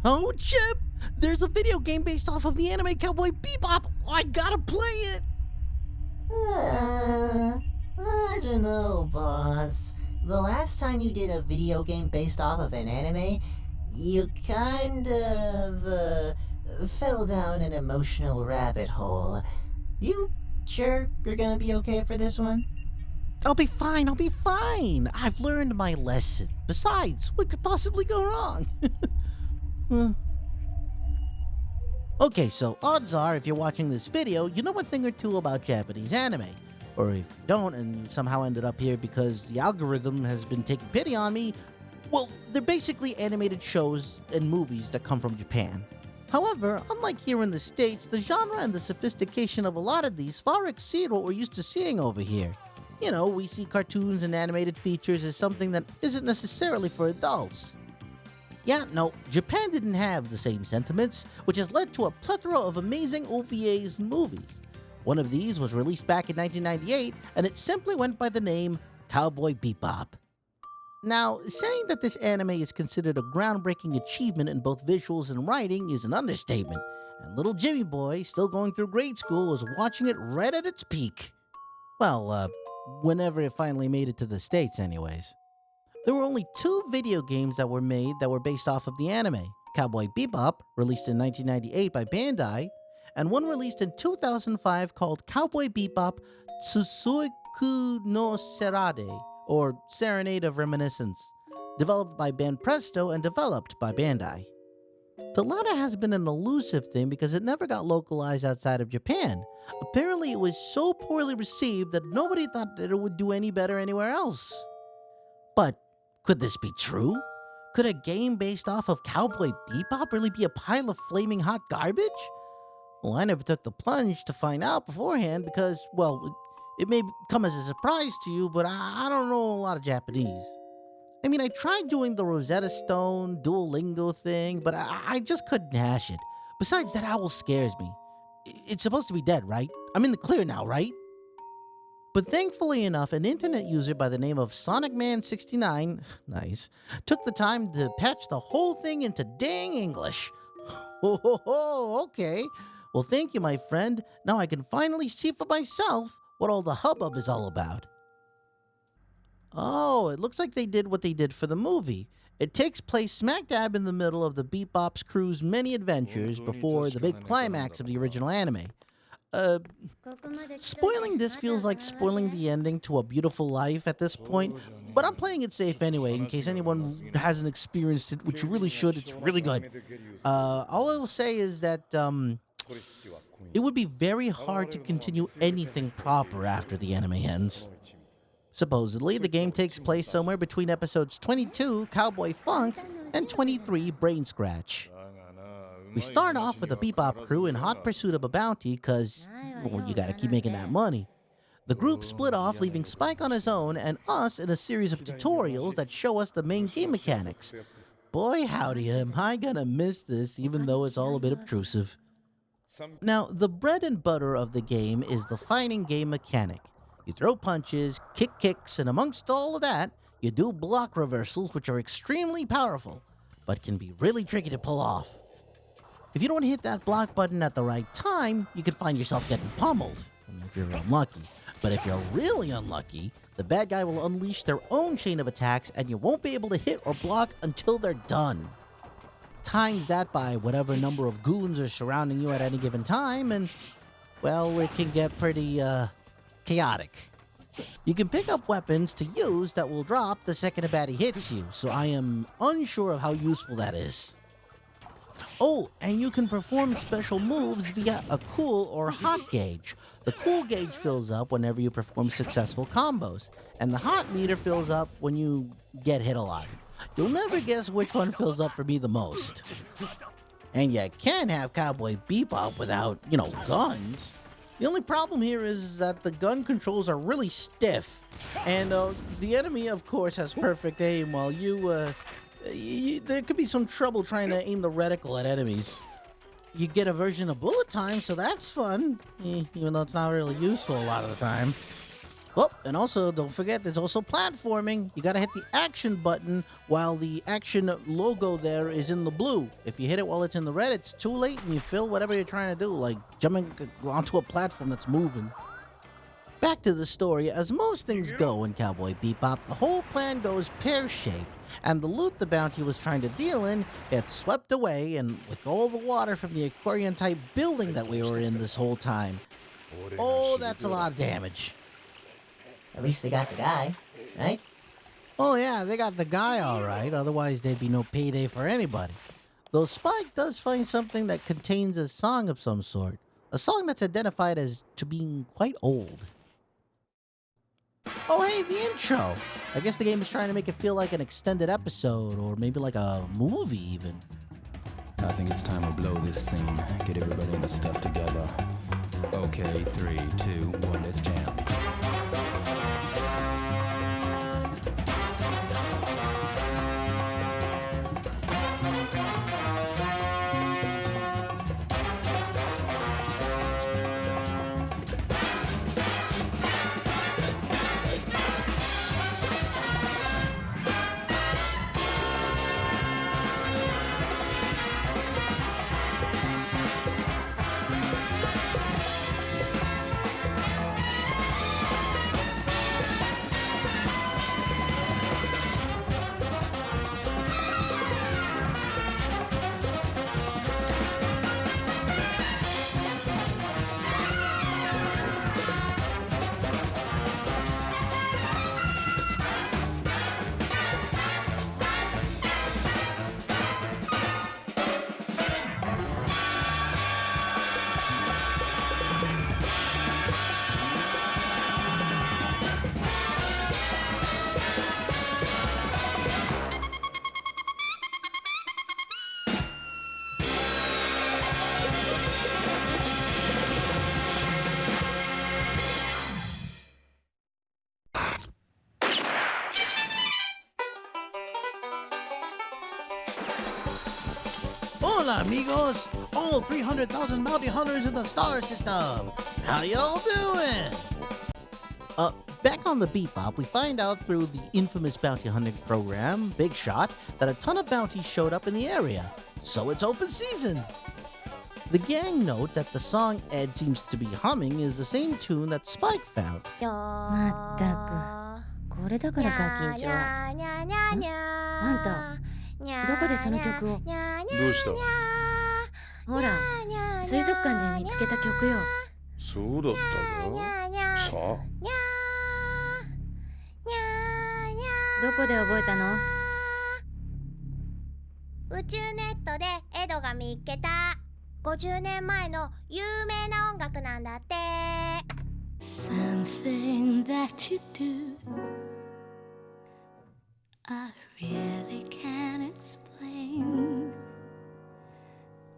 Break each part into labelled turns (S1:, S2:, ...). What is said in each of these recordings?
S1: Oh, Chip! There's a video game based off of the anime Cowboy Bebop! I gotta play it!
S2: I don't know, boss. The last time you did a video game based off of an anime, you kind of, fell down an emotional rabbit hole. You sure you're gonna be okay for this one?
S1: I'll be fine! I've learned my lesson. Besides, what could possibly go wrong? Okay, so odds are if you're watching this video, you know a thing or two about Japanese anime. Or if you don't and somehow ended up here because the algorithm has been taking pity on me, well, they're basically animated shows and movies that come from Japan. However, unlike here in the States, the genre and the sophistication of a lot of these far exceed what we're used to seeing over here. You know, we see cartoons and animated features as something that isn't necessarily for adults. Yeah, no, Japan didn't have the same sentiments, which has led to a plethora of amazing OVAs and movies. One of these was released back in 1998, and it simply went by the name Cowboy Bebop. Now, saying that this anime is considered a groundbreaking achievement in both visuals and writing is an understatement, and little Jimmy Boy, still going through grade school, was watching it right at its peak. Well, whenever it finally made it to the States anyways. There were only 2 video games that were made that were based off of the anime. Cowboy Bebop, released in 1998 by Bandai, and one released in 2005 called Cowboy Bebop Tsusuiku no Serenade, or Serenade of Reminiscence, developed by Band Presto and developed by Bandai. The latter has been an elusive thing because it never got localized outside of Japan. Apparently it was so poorly received that nobody thought that it would do any better anywhere else. But could this be true? Could a game based off of Cowboy Bebop really be a pile of flaming hot garbage? Well, I never took the plunge to find out beforehand because, well, it may come as a surprise to you, but I don't know a lot of Japanese. I mean, I tried doing the Rosetta Stone, Duolingo thing, but I just couldn't hash it. Besides, that owl scares me. It's supposed to be dead, right? I'm in the clear now, right? But thankfully enough, an internet user by the name of SonicMan69, nice, took the time to patch the whole thing into dang English. Oh, okay. Well, thank you, my friend. Now I can finally see for myself what all the hubbub is all about. Oh, it looks like they did what they did for the movie. It takes place smack dab in the middle of the Bebop's crew's many adventures before the big climax of the original anime. Spoiling this feels like spoiling the ending to A Beautiful Life at this point, but I'm playing it safe anyway in case anyone hasn't experienced it, which you really should. It's really good. All I'll say is that it would be very hard to continue anything proper after the anime ends. Supposedly, the game takes place somewhere between episodes 22, Cowboy Funk, and 23, Brain Scratch. We start off with a Bebop crew in hot pursuit of a bounty because, well, you gotta keep making that money. The group split off, leaving Spike on his own and us in a series of tutorials that show us the main game mechanics. Boy howdy, am I gonna miss this even though it's all a bit obtrusive. Now, the bread and butter of the game is the fighting game mechanic. You throw punches, kick kicks, and amongst all of that, you do block reversals which are extremely powerful, but can be really tricky to pull off. If you don't hit that block button at the right time, you can find yourself getting pummeled, if you're unlucky. But if you're really unlucky, the bad guy will unleash their own chain of attacks and you won't be able to hit or block until they're done. Times that by whatever number of goons are surrounding you at any given time, and, well, it can get pretty, chaotic. You can pick up weapons to use that will drop the second a baddie hits you, so I am unsure of how useful that is. Oh, and you can perform special moves via a cool or hot gauge. The cool gauge fills up whenever you perform successful combos, and the hot meter fills up when you get hit a lot. You'll never guess which one fills up for me the most. And you can't have Cowboy Bebop without, guns. The only problem here is that the gun controls are really stiff, and the enemy, of course, has perfect aim, while there could be some trouble trying to aim the reticle at enemies. You get a version of bullet time, so that's fun, even though it's not really useful a lot of the time. Well, and also don't forget there's also platforming. You gotta hit the action button while the action logo there is in the blue. If you hit it while it's in the red, it's too late and you fail whatever you're trying to do, like jumping onto a platform that's moving. Back to the story, as most things go in Cowboy Bebop, the whole plan goes pear-shaped, and the loot the bounty was trying to deal in gets swept away, and with all the water from the aquarium-type building that we were in this whole time, oh, that's a lot of damage.
S2: At least they got the guy, right?
S1: Oh yeah, they got the guy all right, otherwise there'd be no payday for anybody. Though Spike does find something that contains a song of some sort, a song that's identified as to being quite old. Oh hey, the intro! I guess the game is trying to make it feel like an extended episode, or maybe like a movie even.
S3: I think it's time to blow this scene. Get everybody in the stuff together. Okay, 3, 2, 1, let's jam.
S1: Hola, amigos! All 300,000 bounty hunters in the star system! How y'all doing? Back on the Bebop, we find out through the infamous bounty hunting program, Big Shot, that a ton of bounties showed up in the area. So it's open season! The gang note that the song Ed seems to be humming is the same tune that Spike found.
S4: まったくこれだからか緊張はあんたどこでその曲を
S5: どうした
S4: ほら水族館で見つけた曲よ
S5: そうだったかさあ
S4: どこで覚えたの
S6: 宇宙ネットでエドが見っけた50年前の有名な音楽なんだって
S7: Something that you do I really can't explain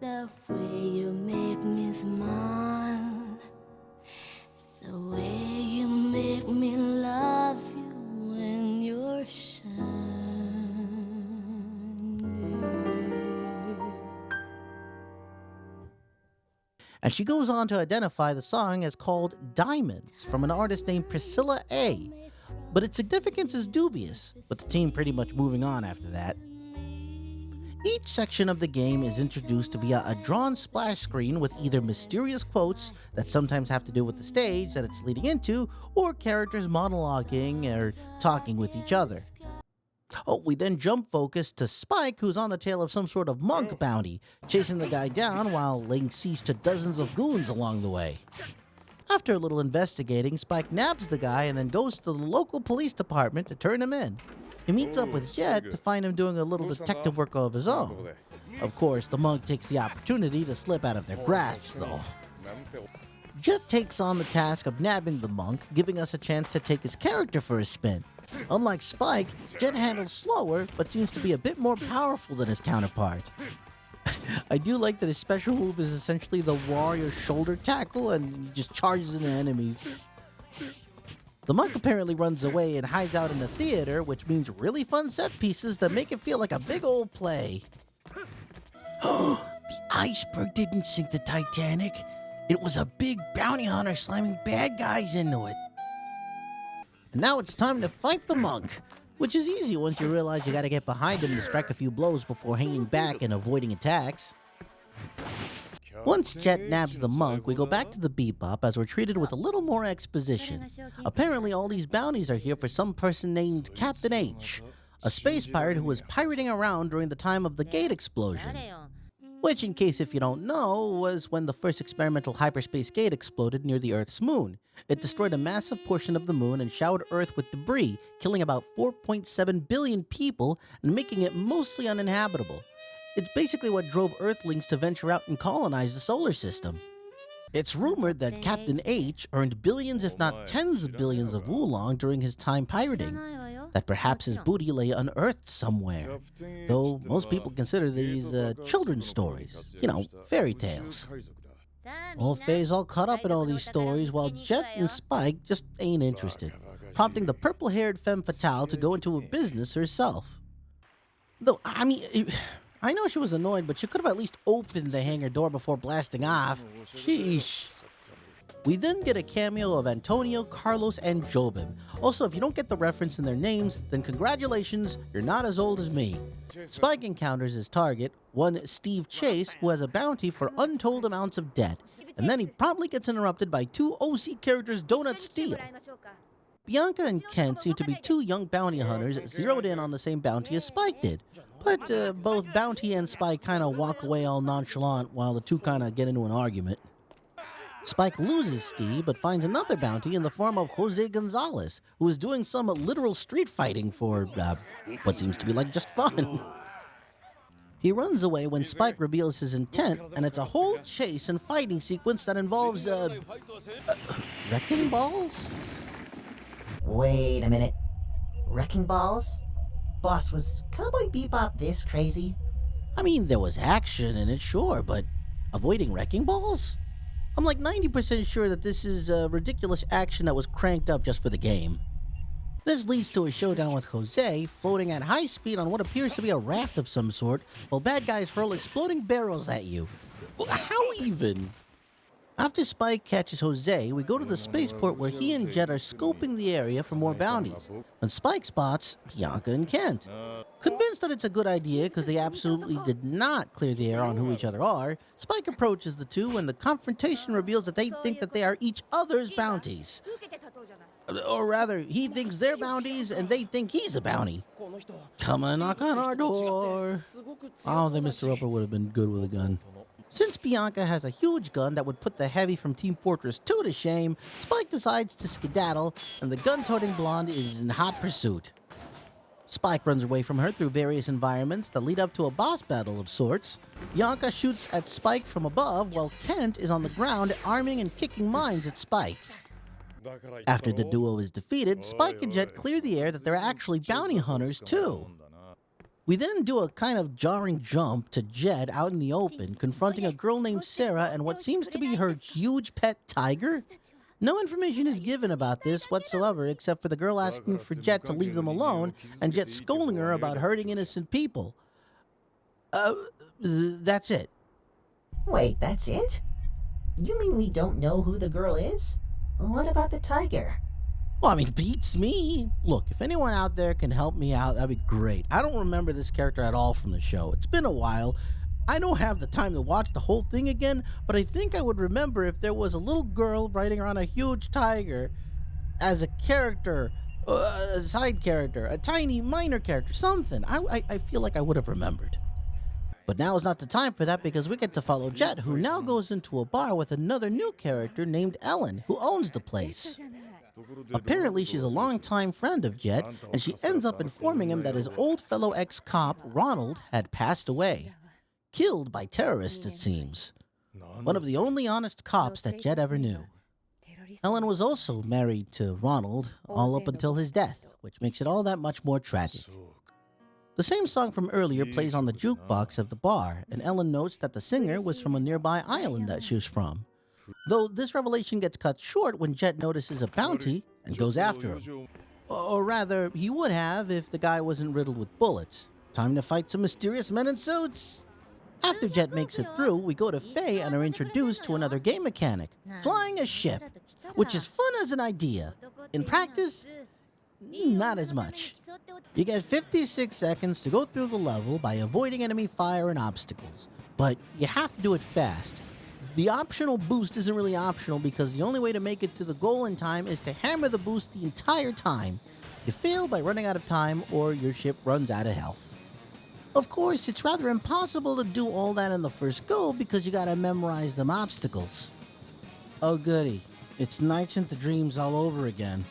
S7: The way you make me smile The way you make me love you when you're shining
S1: And she goes on to identify the song as called Diamonds from an artist named Priscilla A. But its significance is dubious, with the team pretty much moving on after that. Each section of the game is introduced via a drawn splash screen with either mysterious quotes that sometimes have to do with the stage that it's leading into, or characters monologuing or talking with each other. Oh, we then jump focus to Spike, who's on the tail of some sort of monk bounty, chasing the guy down while laying siege to dozens of goons along the way. After a little investigating, Spike nabs the guy and then goes to the local police department to turn him in. He meets up with Jet to find him doing a little detective work of his own. Of course, the monk takes the opportunity to slip out of their grasp, though. Jet takes on the task of nabbing the monk, giving us a chance to take his character for a spin. Unlike Spike, Jet handles slower, but seems to be a bit more powerful than his counterpart. I do like that his special move is essentially the warrior shoulder tackle and he just charges into enemies. The monk apparently runs away and hides out in the theater, which means really fun set pieces that make it feel like a big old play. The iceberg didn't sink the Titanic. It was a big bounty hunter slamming bad guys into it. And now it's time to fight the monk, which is easy once you realize you gotta get behind him to strike a few blows before hanging back and avoiding attacks. Once Jet nabs the monk, we go back to the Bebop as we're treated with a little more exposition. Apparently all these bounties are here for some person named Captain H, a space pirate who was pirating around during the time of the gate explosion. Which, in case if you don't know, was when the first experimental hyperspace gate exploded near the Earth's moon. It destroyed a massive portion of the moon and showered Earth with debris, killing about 4.7 billion people and making it mostly uninhabitable. It's basically what drove Earthlings to venture out and colonize the solar system. It's rumored that Captain H earned billions if not tens of billions of oolong during his time pirating, that perhaps his booty lay unearthed somewhere, though most people consider these children's stories, fairy tales. Well, Faye's all caught up in all these stories while Jet and Spike just ain't interested, prompting the purple-haired femme fatale to go into a business herself. Though, I know she was annoyed, but she could have at least opened the hangar door before blasting off. Sheesh. We then get a cameo of Antonio, Carlos, and Jobim. Also, if you don't get the reference in their names, then congratulations, you're not as old as me. Spike encounters his target, one Steve Chase, who has a bounty for untold amounts of debt, and then he promptly gets interrupted by two OC characters Donut Steele. Bianca and Kent seem to be two young bounty hunters zeroed in on the same bounty as Spike did, but both Bounty and Spike kind of walk away all nonchalant while the two kind of get into an argument. Spike loses Steve, but finds another bounty in the form of Jose Gonzalez, who is doing some literal street fighting for what seems to be like just fun. He runs away when Spike reveals his intent, and it's a whole chase and fighting sequence that involves, wrecking balls?
S2: Wait a minute. Wrecking balls? Boss, was Cowboy Bebop this crazy?
S1: I mean, there was action in it, sure, but avoiding wrecking balls? I'm like 90% sure that this is ridiculous action that was cranked up just for the game. This leads to a showdown with Jose, floating at high speed on what appears to be a raft of some sort, while bad guys hurl exploding barrels at you. How even? After Spike catches Jose, we go to the spaceport where he and Jet are scoping the area for more bounties, when Spike spots Bianca and Kent. Convinced that it's a good idea because they absolutely did not clear the air on who each other are, Spike approaches the two and the confrontation reveals that they think that they are each other's bounties. Or rather, he thinks they're bounties and they think he's a bounty. Come and knock on our door. Oh, then Mr. Roper would have been good with a gun. Since Bianca has a huge gun that would put the heavy from Team Fortress 2 to shame, Spike decides to skedaddle, and the gun-toting blonde is in hot pursuit. Spike runs away from her through various environments that lead up to a boss battle of sorts. Bianca shoots at Spike from above, while Kent is on the ground arming and kicking mines at Spike. After the duo is defeated, Spike and Jet clear the air that they're actually bounty hunters too. We then do a kind of jarring jump to Jet out in the open, confronting a girl named Sarah and what seems to be her huge pet tiger. No information is given about this whatsoever except for the girl asking for Jet to leave them alone and Jet scolding her about hurting innocent people. That's it.
S2: Wait, that's it? You mean we don't know who the girl is? What about the tiger?
S1: Well, I mean, beats me. Look, if anyone out there can help me out, that'd be great. I don't remember this character at all from the show. It's been a while. I don't have the time to watch the whole thing again, but I think I would remember if there was a little girl riding around a huge tiger as a character, a side character, a tiny minor character, something. I feel like I would have remembered. But now is not the time for that because we get to follow Jet, who now goes into a bar with another new character named Ellen, who owns the place. Apparently, she's a longtime friend of Jet, and she ends up informing him that his old fellow ex-cop, Ronald, had passed away. Killed by terrorists, it seems. One of the only honest cops that Jet ever knew. Ellen was also married to Ronald, all up until his death, which makes it all that much more tragic. The same song from earlier plays on the jukebox of the bar, and Ellen notes that the singer was from a nearby island that she was from. Though this revelation gets cut short when Jet notices a bounty and goes after him. Or rather, he would have if the guy wasn't riddled with bullets. Time to fight some mysterious men in suits. After Jet makes it through, we go to Faye and are introduced to another game mechanic, flying a ship, which is fun as an idea. In practice, not as much. You get 56 seconds to go through the level by avoiding enemy fire and obstacles, but you have to do it fast. The optional boost isn't really optional because the only way to make it to the goal in time is to hammer the boost the entire time. You fail by running out of time or your ship runs out of health. Of course, it's rather impossible to do all that in the first go because you gotta memorize them obstacles. Oh goody, it's Nights into Dreams all over again.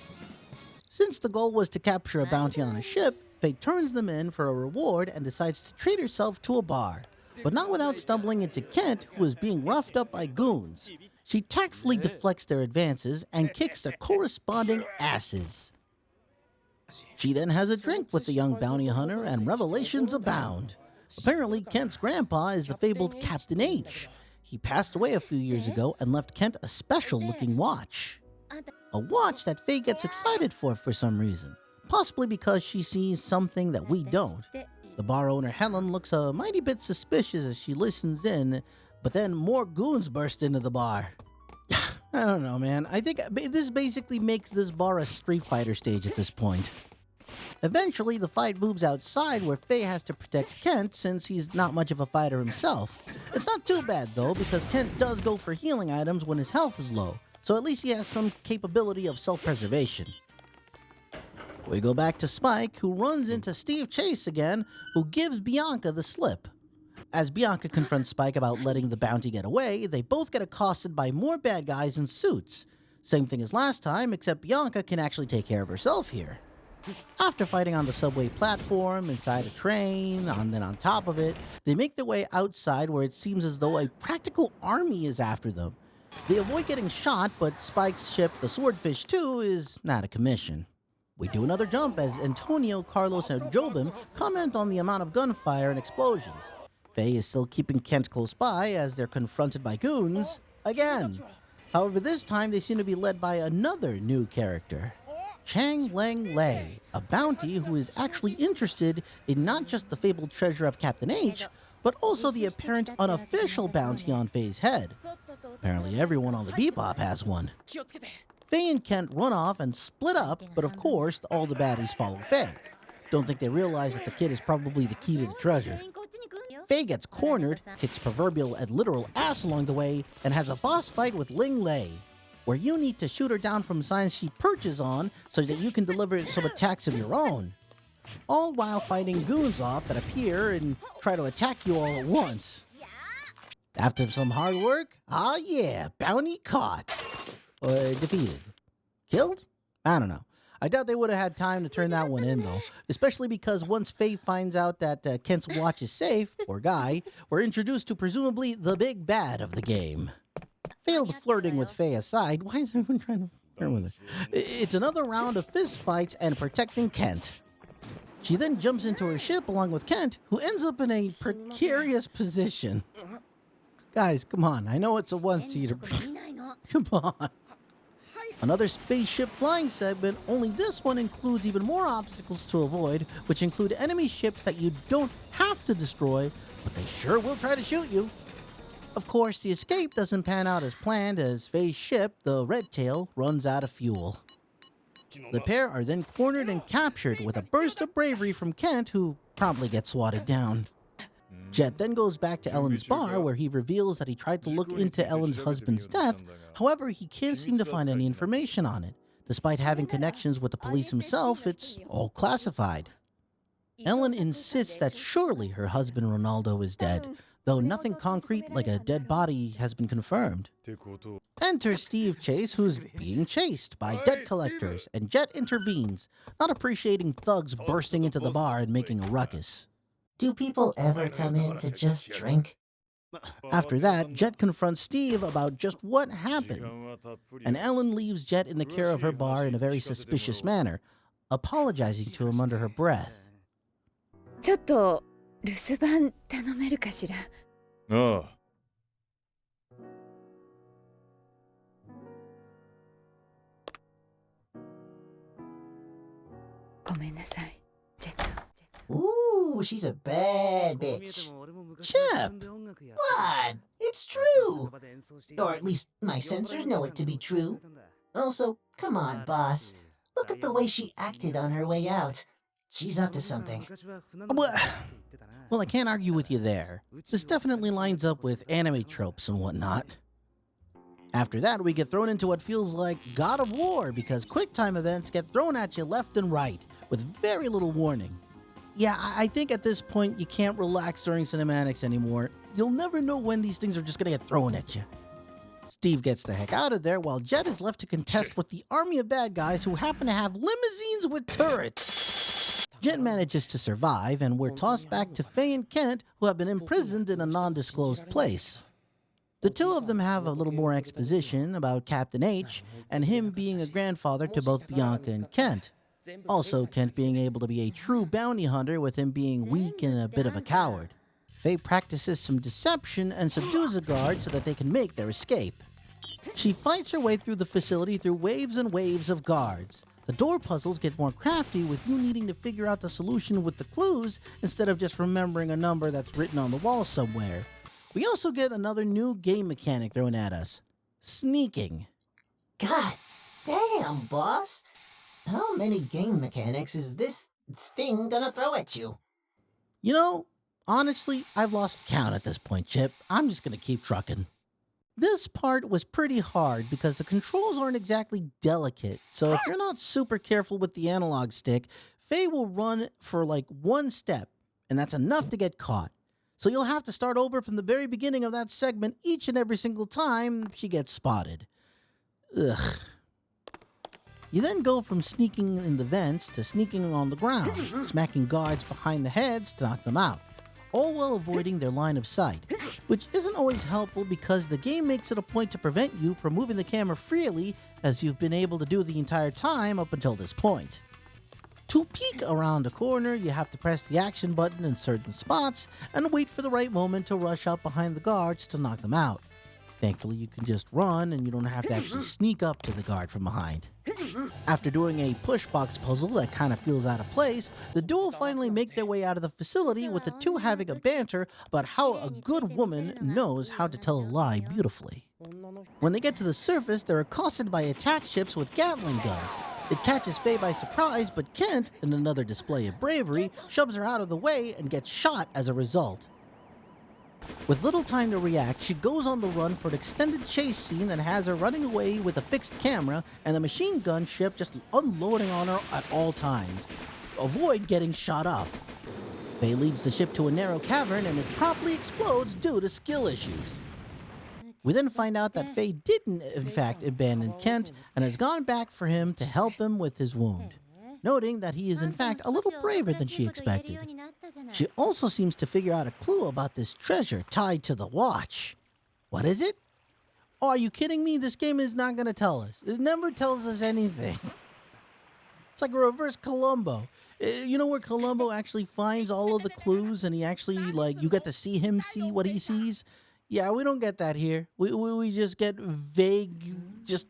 S1: Since the goal was to capture a bounty on a ship, Faye turns them in for a reward and decides to treat herself to a bar. But not without stumbling into Kent, who is being roughed up by goons. She tactfully deflects their advances and kicks their corresponding asses. She then has a drink with the young bounty hunter and revelations abound. Apparently, Kent's grandpa is the fabled Captain H. He passed away a few years ago and left Kent a special-looking watch. A watch that Faye gets excited for some reason. Possibly because she sees something that we don't. The bar owner Helen looks a mighty bit suspicious as she listens in, but then more goons burst into the bar. I don't know, man. I think this basically makes this bar a Street Fighter stage at this point. Eventually, the fight moves outside where Faye has to protect Kent since he's not much of a fighter himself. It's not too bad though because Kent does go for healing items when his health is low, so at least he has some capability of self-preservation. We go back to Spike, who runs into Steve Chase again, who gives Bianca the slip. As Bianca confronts Spike about letting the bounty get away, they both get accosted by more bad guys in suits. Same thing as last time, except Bianca can actually take care of herself here. After fighting on the subway platform, inside a train, and then on top of it, they make their way outside where it seems as though a practical army is after them. They avoid getting shot, but Spike's ship, the Swordfish 2, is not a commission. We do another jump as Antonio, Carlos, and Jobim comment on the amount of gunfire and explosions. Faye is still keeping Kent close by as they're confronted by goons again. However, this time they seem to be led by another new character. Chang Lang Lei, a bounty who is actually interested in not just the fabled treasure of Captain H, but also the apparent unofficial bounty on Faye's head. Apparently everyone on the Bebop has one. Faye and Kent run off and split up, but of course all the baddies follow Faye. Don't think they realize that the kid is probably the key to the treasure. Faye gets cornered, kicks proverbial and literal ass along the way, and has a boss fight with Ling Lei, where you need to shoot her down from signs she perches on so that you can deliver some attacks of your own. All while fighting goons off that appear and try to attack you all at once. After some hard work, bounty caught. Or defeated. Killed? I don't know. I doubt they would have had time to turn that one in, though. Especially because once Faye finds out that Kent's watch is safe, poor guy, we're introduced to presumably the big bad of the game. Failed flirting with Faye aside, why is everyone trying to flirt with her? It's another round of fist fights and protecting Kent. She then jumps into her ship along with Kent, who ends up in a precarious position. Guys, come on. I know it's a one-seater. Come on. Another spaceship flying segment, only this one includes even more obstacles to avoid, which include enemy ships that you don't have to destroy, but they sure will try to shoot you. Of course, the escape doesn't pan out as planned as Faye's ship, the Red Tail, runs out of fuel. The pair are then cornered and captured with a burst of bravery from Kent, who promptly gets swatted down. Jet then goes back to Ellen's bar where he reveals that he tried to look into Ellen's husband's death, however he can't seem to find any information on it. Despite having connections with the police himself, it's all classified. Ellen insists that surely her husband Ronaldo is dead, though nothing concrete like a dead body has been confirmed. Enter Steve Chase, who's being chased by debt collectors, and Jet intervenes, not appreciating thugs bursting into the bar and making a ruckus.
S2: Do people ever come in to just drink?
S1: After that, Jet confronts Steve about just what happened, and Ellen leaves Jet in the care of her bar in a very suspicious manner, apologizing to him under her breath.
S4: ちょっと留守番頼めるかしら。
S5: ああ。
S4: ごめんなさい、ジェット。
S2: Ooh, she's a bad bitch.
S1: Chip!
S2: What? It's true! Or at least my sensors know it to be true. Also, come on, boss. Look at the way she acted on her way out. She's up to something.
S1: Well, I can't argue with you there. This definitely lines up with anime tropes and whatnot. After that, we get thrown into what feels like God of War, because QuickTime events get thrown at you left and right, with very little warning. Yeah, I think at this point you can't relax during cinematics anymore. You'll never know when these things are just gonna get thrown at you. Steve gets the heck out of there while Jet is left to contest with the army of bad guys who happen to have limousines with turrets. Jet manages to survive, and we're tossed back to Faye and Kent, who have been imprisoned in a non-disclosed place. The two of them have a little more exposition about Captain H and him being a grandfather to both Bianca and Kent. Also, Kent being able to be a true bounty hunter with him being weak and a bit of a coward. Faye practices some deception and subdues a guard so that they can make their escape. She fights her way through the facility through waves and waves of guards. The door puzzles get more crafty with you needing to figure out the solution with the clues instead of just remembering a number that's written on the wall somewhere. We also get another new game mechanic thrown at us: sneaking.
S2: God damn, boss! How many game mechanics is this thing gonna throw at you?
S1: You know, honestly, I've lost count at this point, Chip. I'm just gonna keep trucking. This part was pretty hard because the controls aren't exactly delicate, so if you're not super careful with the analog stick, Faye will run for like one step, and that's enough to get caught. So you'll have to start over from the very beginning of that segment each and every single time she gets spotted. Ugh. You then go from sneaking in the vents to sneaking on the ground, smacking guards behind the heads to knock them out, all while avoiding their line of sight, which isn't always helpful because the game makes it a point to prevent you from moving the camera freely, as you've been able to do the entire time up until this point. To peek around a corner, you have to press the action button in certain spots and wait for the right moment to rush up behind the guards to knock them out. Thankfully, you can just run and you don't have to actually sneak up to the guard from behind. After doing a pushbox puzzle that kind of feels out of place, the duo finally make their way out of the facility, with the two having a banter about how a good woman knows how to tell a lie beautifully. When they get to the surface, they're accosted by attack ships with Gatling guns. It catches Faye by surprise, but Kent, in another display of bravery, shoves her out of the way and gets shot as a result. With little time to react, she goes on the run for an extended chase scene that has her running away with a fixed camera and the machine gun ship just unloading on her at all times. Avoid getting shot up. Faye leads the ship to a narrow cavern and it promptly explodes due to skill issues. We then find out that Faye didn't, in fact, abandon Kent and has gone back for him to help him with his wound, noting that he is in fact a little braver than she expected. She also seems to figure out a clue about this treasure tied to the watch. What is it? Oh, are you kidding me? This game is not going to tell us. It never tells us anything. It's like a reverse Columbo. You know where Columbo actually finds all of the clues and he actually, like, you get to see him see what he sees? Yeah, we don't get that here. We just get vague, just...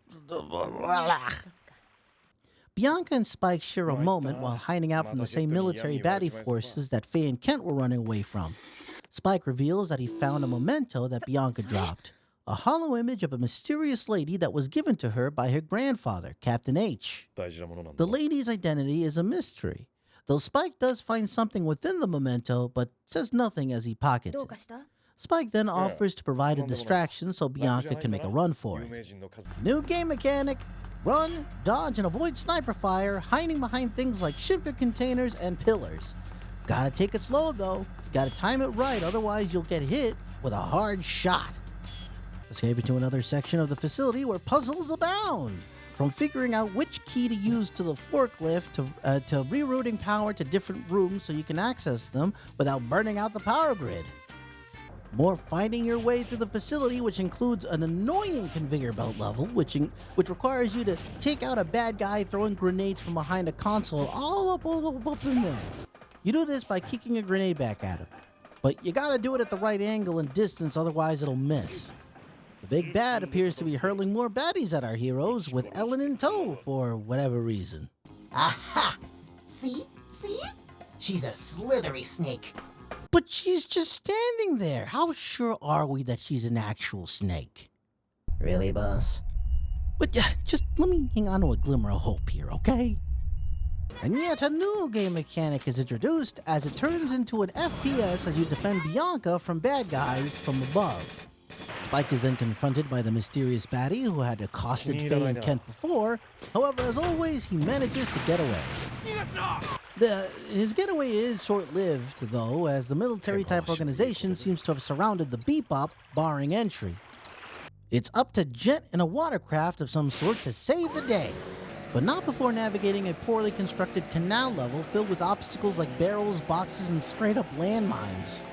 S1: Bianca and Spike share a moment while hiding out from the same military baddie forces that Faye and Kent were running away from. Spike reveals that he found a memento that Bianca dropped, a hollow image of a mysterious lady that was given to her by her grandfather, Captain H. The lady's identity is a mystery, though Spike does find something within the memento but says nothing as he pockets it. Spike then offers to provide a distraction so Bianca can make a run for it. New game mechanic: run, dodge, and avoid sniper fire, hiding behind things like shifter containers and pillars. Gotta take it slow though, gotta time it right, otherwise you'll get hit with a hard shot. Escape into another section of the facility where puzzles abound, from figuring out which key to use to the forklift to rerouting power to different rooms so you can access them without burning out the power grid. More fighting your way through the facility, which includes an annoying conveyor belt level, which requires you to take out a bad guy throwing grenades from behind a console all up in there. You do this by kicking a grenade back at him, but you gotta do it at the right angle and distance, otherwise it'll miss. The big bad appears to be hurling more baddies at our heroes, with Ellen in tow for whatever reason.
S2: Aha! See? She's a slithery snake.
S1: But she's just standing there. How sure are we that she's an actual snake?
S2: Really, boss?
S1: But yeah, just let me hang on to a glimmer of hope here, okay? And yet a new game mechanic is introduced as it turns into an FPS as you defend Bianca from bad guys from above. Spike is then confronted by the mysterious baddie who had accosted Faye and Kent before. However, as always, he manages to get away. His getaway is short-lived, though, as the military-type organization seems to have surrounded the Bebop, barring entry. It's up to Jet in a watercraft of some sort to save the day, but not before navigating a poorly constructed canal level filled with obstacles like barrels, boxes, and straight-up landmines.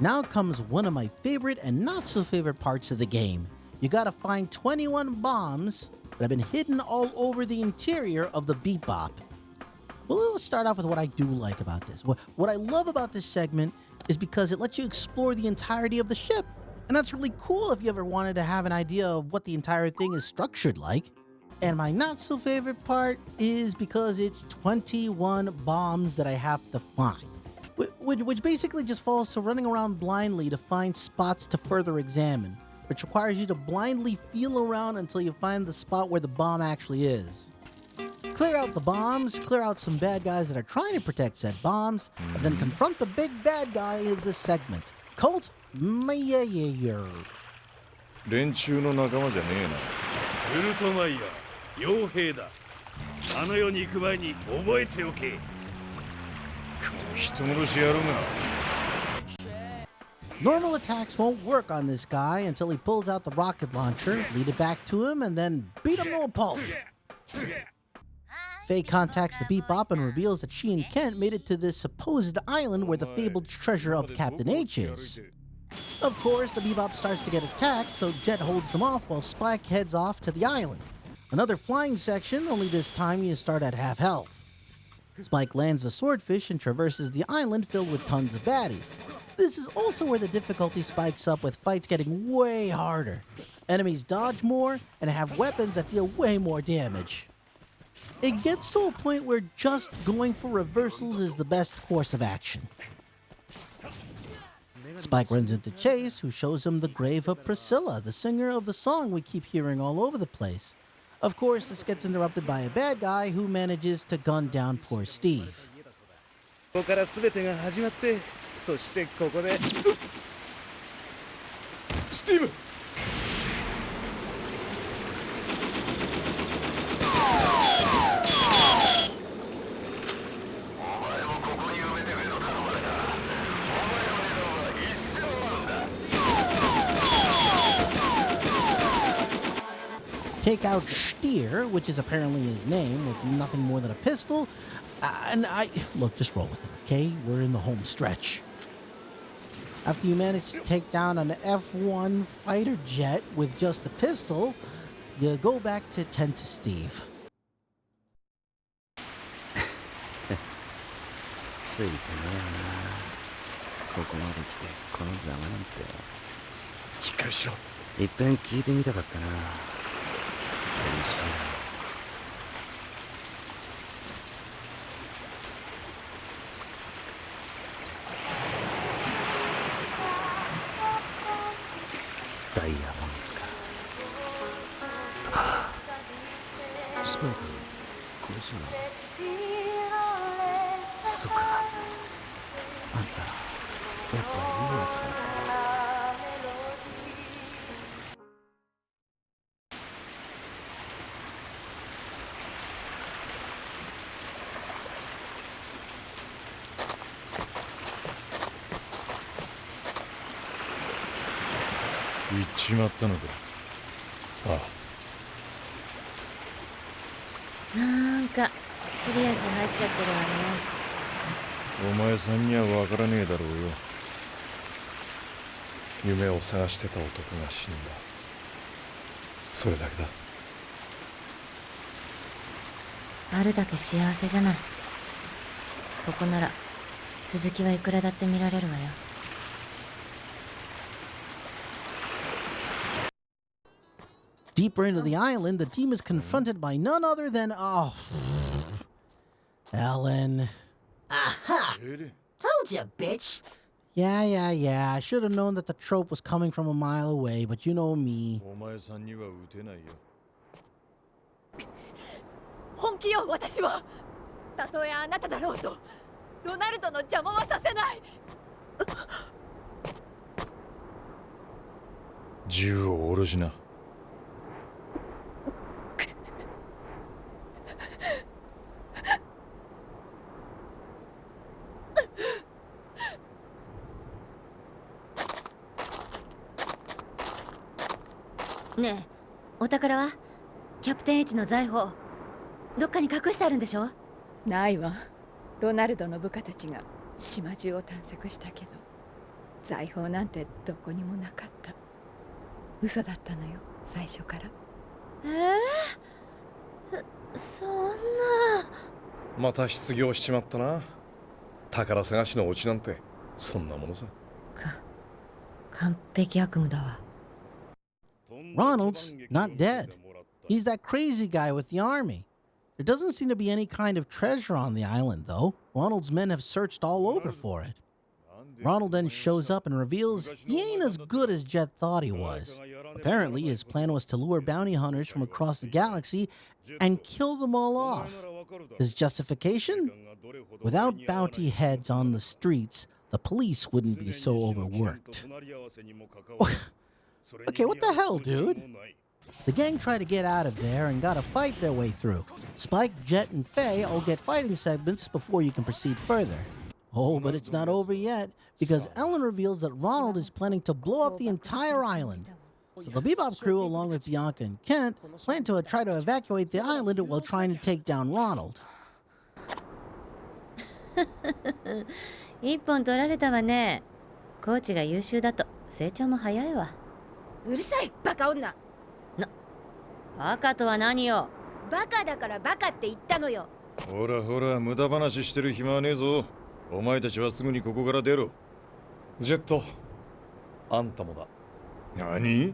S1: Now comes one of my favorite and not-so-favorite parts of the game. You gotta find 21 bombs that have been hidden all over the interior of the Bebop. Well, let's start off with what I do like about this. What I love about this segment is because it lets you explore the entirety of the ship. And that's really cool if you ever wanted to have an idea of what the entire thing is structured like. And my not-so-favorite part is because it's 21 bombs that I have to find. Which basically just falls to running around blindly to find spots to further examine, which requires you to blindly feel around until you find the spot where the bomb actually is. Clear out the bombs, clear out some bad guys that are trying to protect said bombs, and then confront the big bad guy of this segment, Colt Mayer.
S5: 連中の仲間じゃねえな。
S8: ウルトマイヤー、傭兵だ。あの世に行く前に覚えておけ。
S5: この人殺し野郎が。
S1: Normal attacks won't work on this guy until he pulls out the rocket launcher, lead it back to him, and then beat him to a pulp. Faye contacts the Bebop and reveals that she and Kent made it to this supposed island where the fabled treasure of Captain H is. Of course, the Bebop starts to get attacked, so Jet holds them off while Spike heads off to the island. Another flying section, only this time you start at half health. Spike lands the swordfish and traverses the island filled with tons of baddies. This is also where the difficulty spikes up, with fights getting way harder. Enemies dodge more and have weapons that deal way more damage. It gets to a point where just going for reversals is the best course of action. Spike runs into Chase, who shows him the grave of Priscilla, the singer of the song we keep hearing all over the place. Of course, this gets interrupted by a bad guy who manages to gun down poor Steve.
S8: ここから全てが始まって、そしてここで。
S5: スティーブ
S1: Take out Steer, which is apparently his name, with nothing more than a pistol. Look, just roll with it, okay? We're in the home stretch. After you manage to take down an F-1 fighter jet with just a pistol, you go back to tend to Steve.
S9: ついてねえよな。ここまで来てこのざまなんて。
S5: しっかりしろ。
S9: いっぺん聞いてみたかったな。取り調べ。ダイヤモンズか。スパイク、こいつは。そうか。あんた、やっぱいいやつだね。
S5: 行っちまったのか。ああ。
S4: なんかシリアス入っちゃってるわね。
S5: お前さんには分からねえだろうよ。夢を探してた男が死んだ。それだけだ。
S4: あるだけ幸せじゃない。ここなら続きはいくらだって見られるわよ。
S1: Deeper into the island, the team is confronted by none other than, Ellen.
S2: Aha! Told ya, bitch!
S1: Yeah. I should have known that the trope was coming from a mile away, but you know me.
S8: お前さんには撃てないよ。
S7: 本気よ私は。たとえあなただろうとロナルドの邪魔はさせない。
S8: 銃を下ろしな。
S4: ねえ、お宝はキャプテン H の財宝どっかに隠してあるんでしょ？
S10: ないわ。ロナルドの部下たちが島中を探索したけど財宝なんてどこにもなかった。嘘だったのよ最初から。
S4: そんな。
S5: また失業しちまったな。宝探しのオチなんてそんなものさ。
S4: 完璧悪夢だわ。
S1: Ronald's not dead. He's that crazy guy with the army. There doesn't seem to be any kind of treasure on the island, though. Ronald's men have searched all over for it. Ronald then shows up and reveals he ain't as good as Jet thought he was. Apparently, his plan was to lure bounty hunters from across the galaxy and kill them all off. His justification? Without bounty heads on the streets, the police wouldn't be so overworked. Okay, what the hell, dude? The gang try to get out of there and gotta fight their way through. Spike, Jet, and Faye all get fighting segments before you can proceed further. Oh, but it's not over yet, because Ellen reveals that Ronald is planning to blow up the entire island. So the Bebop crew, along with Bianca and Kent, plan to try to evacuate the island while trying to take down Ronald.
S4: 一本取られたわね。コーチが優秀だと成長も早いわ。
S7: うるさいバカ女。
S4: バカとは何よ。
S7: バカだからバカって言ったのよ。
S8: ほらほら無駄話してる暇はねえぞ。お前たちはすぐにここから出ろ。
S5: ジェット、あんたもだ。
S8: 何？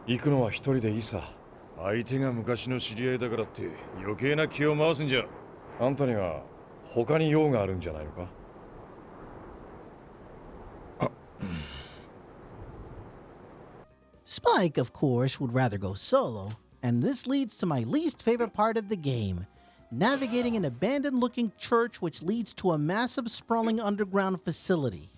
S5: 行くのは一人でいいさ。
S8: 相手が昔の知り合いだからって余計な気を回すんじゃ。
S5: あんたには他に用があるんじゃないのか。
S1: Spike, of course, would rather go solo, and this leads to my least favorite part of the game, navigating an abandoned-looking church which leads to a massive sprawling underground facility.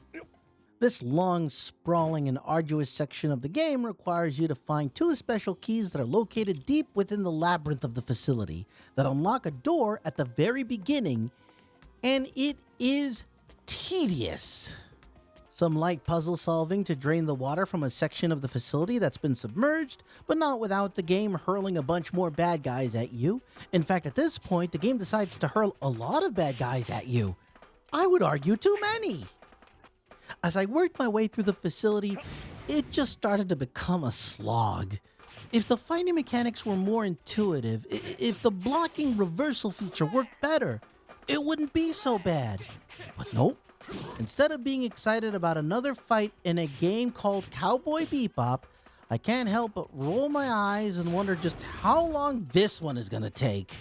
S1: This long, sprawling, and arduous section of the game requires you to find two special keys that are located deep within the labyrinth of the facility that unlock a door at the very beginning, and it is tedious. Some light puzzle solving to drain the water from a section of the facility that's been submerged, but not without the game hurling a bunch more bad guys at you. In fact, at this point, the game decides to hurl a lot of bad guys at you. I would argue too many. As I worked my way through the facility, it just started to become a slog. If the fighting mechanics were more intuitive, if the blocking reversal feature worked better, it wouldn't be so bad. But nope. Instead of being excited about another fight in a game called Cowboy Bebop, I can't help but roll my eyes and wonder just how long this one is gonna take.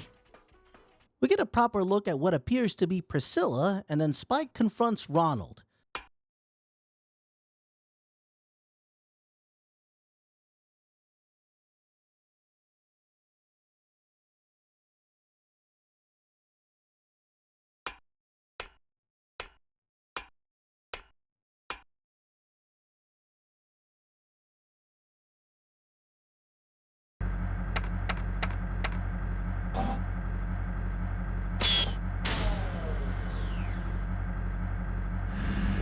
S1: We get a proper look at what appears to be Priscilla, and then Spike confronts Ronald.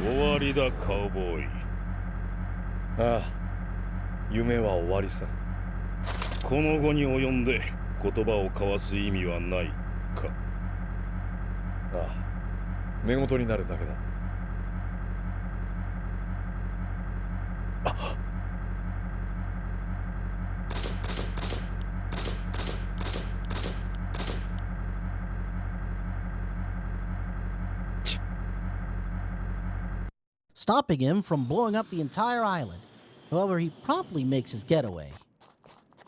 S8: 終わりだカウボーイ。
S5: ああ、夢は終わりさ。
S8: この後に及んで言葉を交わす意味はないか。
S5: ああ、寝言になるだけだ。あっ。
S1: Stopping him from blowing up the entire island. However, he promptly makes his getaway.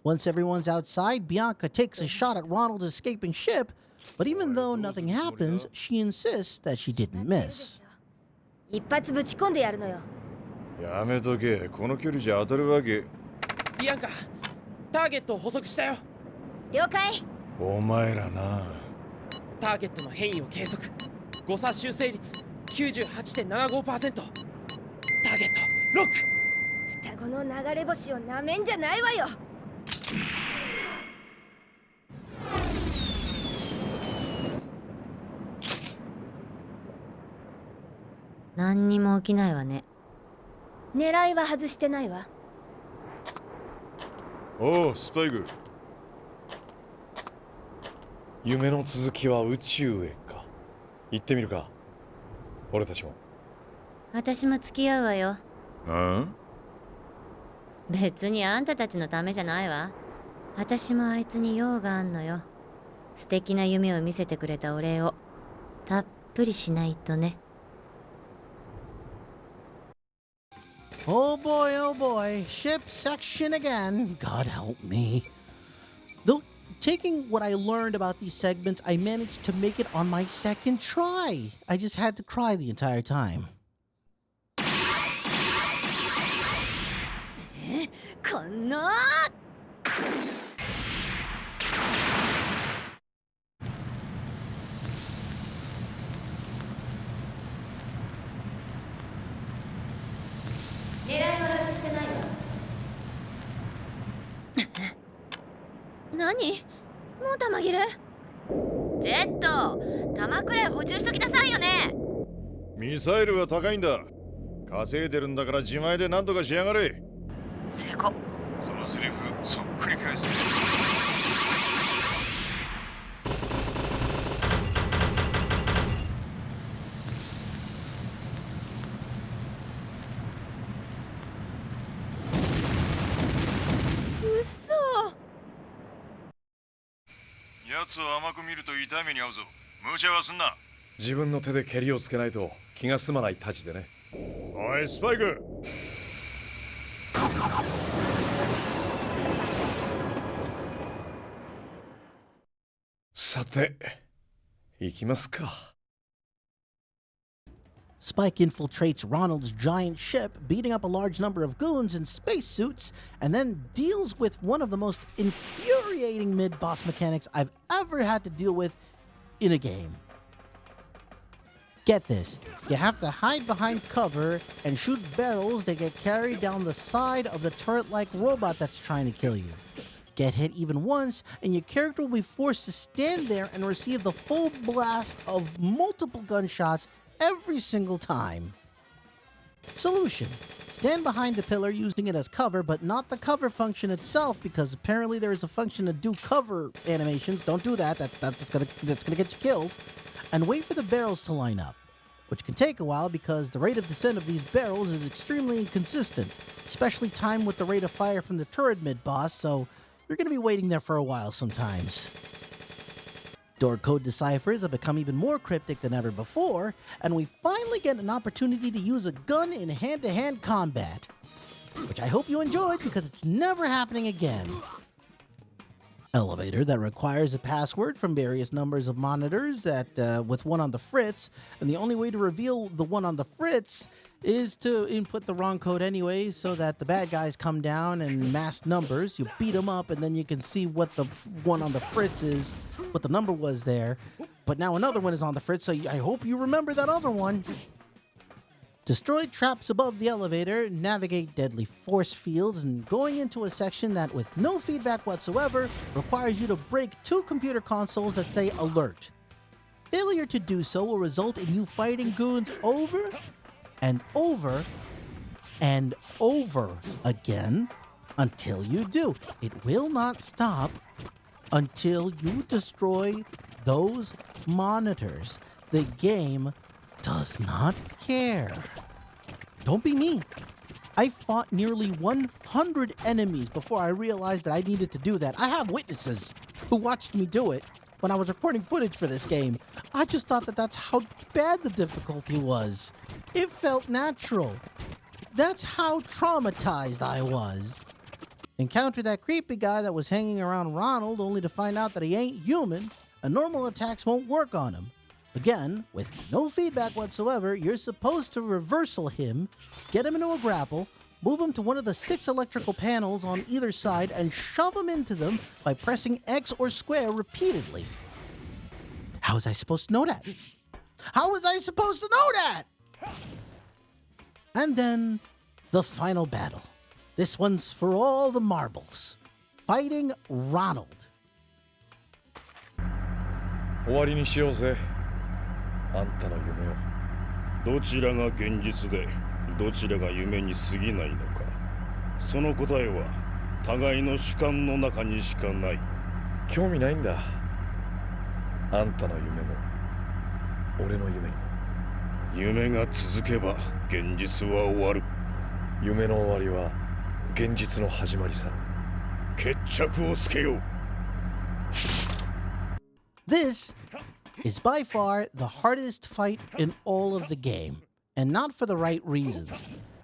S1: Once everyone's outside, Bianca takes a shot at Ronald's escaping ship, but even though nothing happens, she insists that she didn't miss.
S7: 一発ぶち込んでやるのよ。
S8: やめとけ、この距離じゃ当たるわけ。
S11: ビアンカ、ターゲットを捕捉したよ。
S7: 了解。
S8: お前らな。
S11: ターゲットの変異を計測。誤差修正率 98.75%。 ターゲットロック。
S7: 双子の流れ星をなめんじゃないわよ。
S4: 何にも起きないわね。
S7: 狙いは外してないわ。
S8: おう、スパイク。
S5: 夢の続きは宇宙へか。行ってみるか、俺たちも。
S4: 私も付き合うわよ。
S8: うん？
S4: 別にあんたたちのためじゃないわ。私もあいつに用があんのよ。素敵な夢を見せてくれたお礼をたっぷりしないとね。
S1: Oh boy, ship section again. God help me. Though, taking what I learned about these segments, I managed to make it on my second try. I just had to cry the entire time.
S7: この狙いは外してないわ。
S4: 何？もう弾切れ？ジェット、弾くらい補充しときなさいよね。
S8: ミサイルは高いんだ。稼いでるんだから自前で何とかしやがれ。
S4: せこ。
S8: そのセリフそっくり返せ。奴を甘く見ると痛い目に遭うぞ。無茶はすんな。
S5: 自分の手で蹴りをつけないと気が済まないたちでね。
S8: おい、スパイク。
S5: さて、行きますか。
S1: Spike infiltrates Ronald's giant ship, beating up a large number of goons in spacesuits, and then deals with one of the most infuriating mid-boss mechanics I've ever had to deal with in a game. Get this, you have to hide behind cover and shoot barrels that get carried down the side of the turret-like robot that's trying to kill you. Get hit even once, and your character will be forced to stand there and receive the full blast of multiple gunshots every single time. Solution: stand behind the pillar using it as cover, but not the cover function itself, because apparently there is a function to do cover animations. Don't do that. That's gonna get you killed. And wait for the barrels to line up, which can take a while because the rate of descent of these barrels is extremely inconsistent, especially timed with the rate of fire from the turret mid-boss, so you're gonna be waiting there for a while sometimes. Door code deciphers have become even more cryptic than ever before, and we finally get an opportunity to use a gun in hand-to-hand combat, which I hope you enjoyed because it's never happening again. Elevator that requires a password from various numbers of monitors with one on the fritz, and the only way to reveal the one on the fritz is to input the wrong code anyway, so that the bad guys come down and masked numbers. You beat them up, and then you can see what the one on the fritz is, what the number was there. But now another one is on the fritz, so I hope you remember that other one. Destroy traps above the elevator, navigate deadly force fields, and going into a section that, with no feedback whatsoever, requires you to break 2 computer consoles that say alert. Failure to do so will result in you fighting goons over and over and over again until you do. It will not stop until you destroy those monitors. The game does not care. Don't be me. I fought nearly 100 enemies before I realized that I needed to do that. I have witnesses who watched me do it when I was recording footage for this game. I just thought that that's how bad the difficulty was. It felt natural. That's how traumatized I was. Encountered that creepy guy that was hanging around Ronald only to find out that he ain't human and normal attacks won't work on him. Again, with no feedback whatsoever, you're supposed to reversal him, get him into a grapple, move him to one of the 6 electrical panels on either side, and shove him into them by pressing X or square repeatedly. How was I supposed to know that? How was I supposed to know that? And then, the final battle. This one's for all the marbles. Fighting Ronald.
S5: 終わりにしようぜ。あんたの夢を。
S8: どちらが現実でどちらが夢に過ぎないのか、その答えは互いの主観の中にしかない。
S5: 興味ないんだ。あんたの夢も俺の夢にも。
S8: 夢が続けば現実は終わる。
S5: 夢の終わりは現実の始まりさ。
S8: 決着をつけよう。
S1: This is by far the hardest fight in all of the game, and not for the right reasons.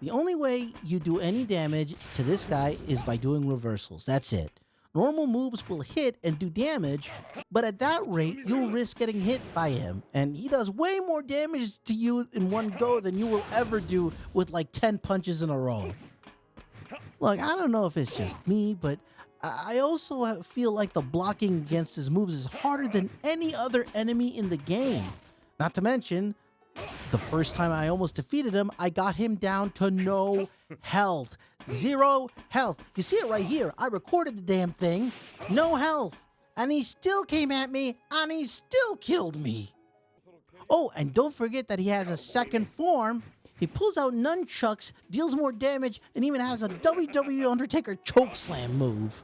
S1: The only way you do any damage to this guy is by doing reversals. That's it. Normal moves will hit and do damage, but at that rate, you'll risk getting hit by him, and he does way more damage to you in one go than you will ever do with like 10 punches in a row. Look, I don't know if it's just me, but I also feel like the blocking against his moves is harder than any other enemy in the game. Not to mention, the first time I almost defeated him, I got him down to no health. 0 health. You see it right here. I recorded the damn thing. No health. And he still came at me, and he still killed me. Oh, and don't forget that he has a second form. He pulls out nunchucks, deals more damage, and even has a WWE Undertaker chokeslam move.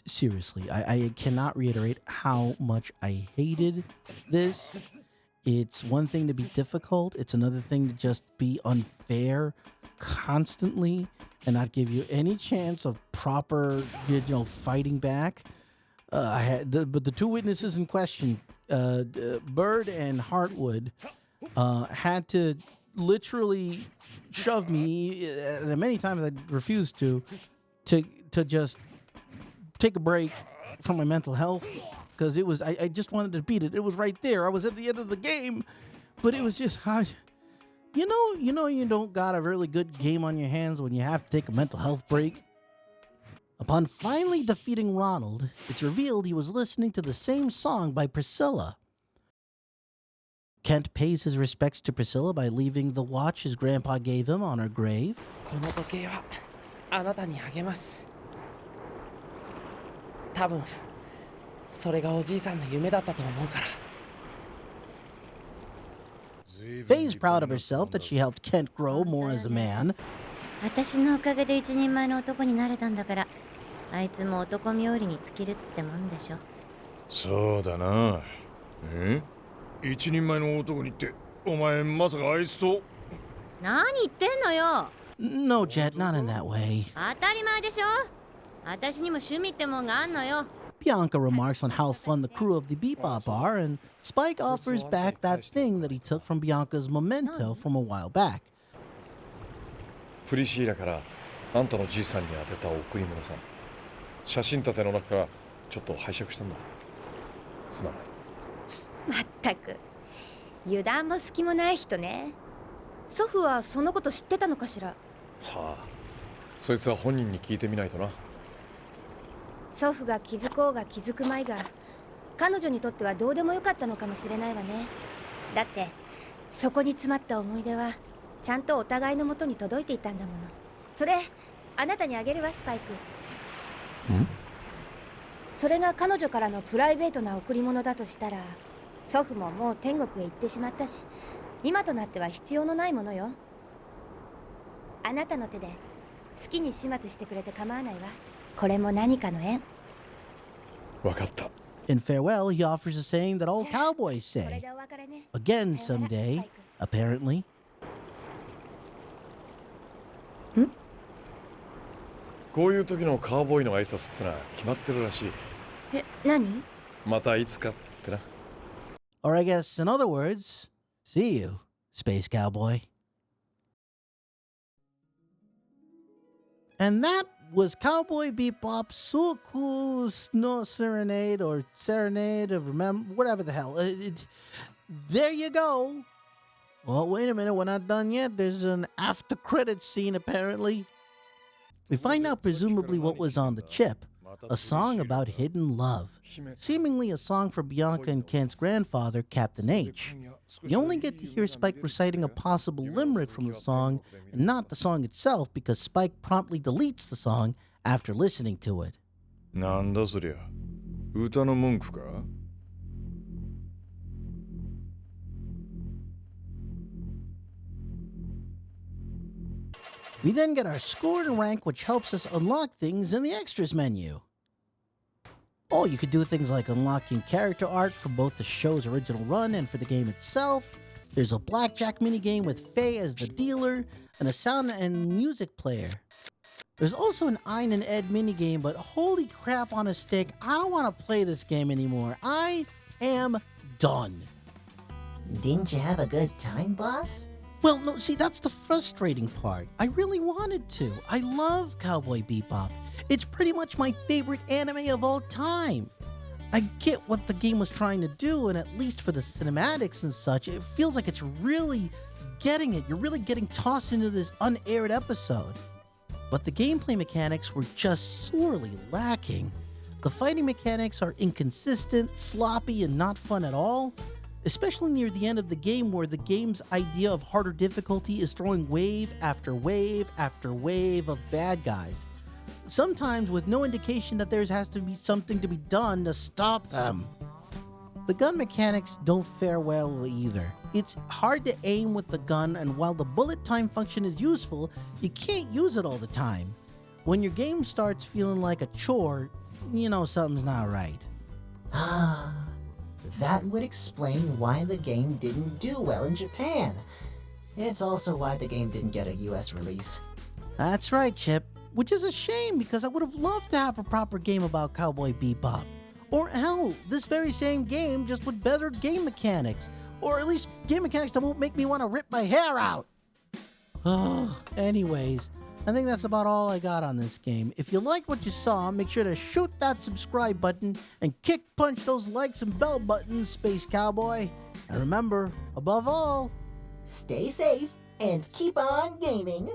S1: Seriously, I cannot reiterate how much I hated this. It's one thing to be difficult. It's another thing to just be unfair constantly and not give you any chance of proper, fighting back. But the 2 witnesses in question, Bird and Hartwood, had to literally shove me, many times I refused to just take a break from my mental health, because it was, I just wanted to beat it. It was right there. I was at the end of the game, but it was just, you don't got a really good game on your hands when you have to take a mental health break. Upon finally defeating Ronald, it's revealed he was listening to the same song by Priscilla. Kent pays his respects to Priscilla by leaving the watch his grandpa gave him on her grave.
S11: この時計はあなたにあげます。多分それがおじいさんの夢だったと思うから。
S1: Faye's proud of herself that she helped Kent grow more as a man.
S4: 私のおかげで一人前の男になれたんだから、あいつも男冥利に尽きるってもんでしょ。
S8: そうだな。一人前の男にってお前まさかあいつと。
S4: 何言ってんのよ。
S1: No, Jet, not in that way.
S4: 当たり前でしょ。私にも趣味ってもんがあんのよ。
S1: Bianca remarks on how fun the crew of the Bebop are, and Spike offers back that thing that he took from Bianca's memento from a while back.
S5: プリシーラからあんたのじいさんに当てた贈り物さ。写真立ての中からちょっと拝借したんだ。すまない。
S10: まったく油断も隙もない人ね。祖父はそのこと知ってたのかしら。
S5: さあ、そいつは本人に聞いてみないとな。
S10: 祖父が気づこうが気づくまいが、彼女にとってはどうでもよかったのかもしれないわね。だってそこに詰まった思い出はちゃんとお互いの元に届いていたんだもの。それあなたにあげるわ、スパイク。それが彼女からのプライベートな贈り物だとしたら、祖父ももう天国へ行ってしまったし、今となっては必要のないものよ。あなたの手で好きに始末してくれて構わないわ。これも何かの縁。
S5: わかった。
S1: In farewell, he offers a saying that all cowboys say. Again someday, apparently.
S5: こういう時のカウボーイの挨拶ってのは決まってるらしい。
S10: 何？
S5: またいつかってな。
S1: Or I guess, in other words, see you, space cowboy. And that was Cowboy Bebop Serenade or Serenade of whatever the hell. There you go. Well, wait a minute, we're not done yet. There's an after credits scene apparently. We find out presumably what was on the chip. A song about hidden love. Seemingly a song for Bianca and Kent's grandfather, Captain H. You only get to hear Spike reciting a possible limerick from the song, and not the song itself, because Spike promptly deletes the song after listening to it.
S5: なんだそりゃ。歌の文句か?
S1: We then get our score and rank, which helps us unlock things in the extras menu. Oh, you could do things like unlocking character art for both the show's original run and for the game itself. There's a blackjack minigame with Faye as the dealer, and a sound and music player. There's also an Ein and Ed minigame, but holy crap on a stick, I don't want to play this game anymore. I am done.
S2: Didn't you have a good time, boss?
S1: Well, no, see, that's the frustrating part. I really wanted to. I love Cowboy Bebop. It's pretty much my favorite anime of all time. I get what the game was trying to do, and at least for the cinematics and such, it feels like it's really getting it. You're really getting tossed into this unaired episode. But the gameplay mechanics were just sorely lacking. The fighting mechanics are inconsistent, sloppy, and not fun at all. Especially near the end of the game, where the game's idea of harder difficulty is throwing wave after wave after wave of bad guys. Sometimes with no indication that there has to be something to be done to stop them. The gun mechanics don't fare well either. It's hard to aim with the gun, and while the bullet time function is useful, you can't use it all the time. When your game starts feeling like a chore, you know something's not right.
S2: That would explain why the game didn't do well in Japan. It's also why the game didn't get a US release.
S1: That's right, Chip. Which is a shame, because I would have loved to have a proper game about Cowboy Bebop. Or hell, this very same game, just with better game mechanics. Or at least game mechanics that won't make me want to rip my hair out. Anyways, I think that's about all I got on this game. If you liked what you saw, make sure to shoot that subscribe button and kick punch those likes and bell buttons, Space Cowboy. And remember, above all,
S2: stay safe and keep on gaming.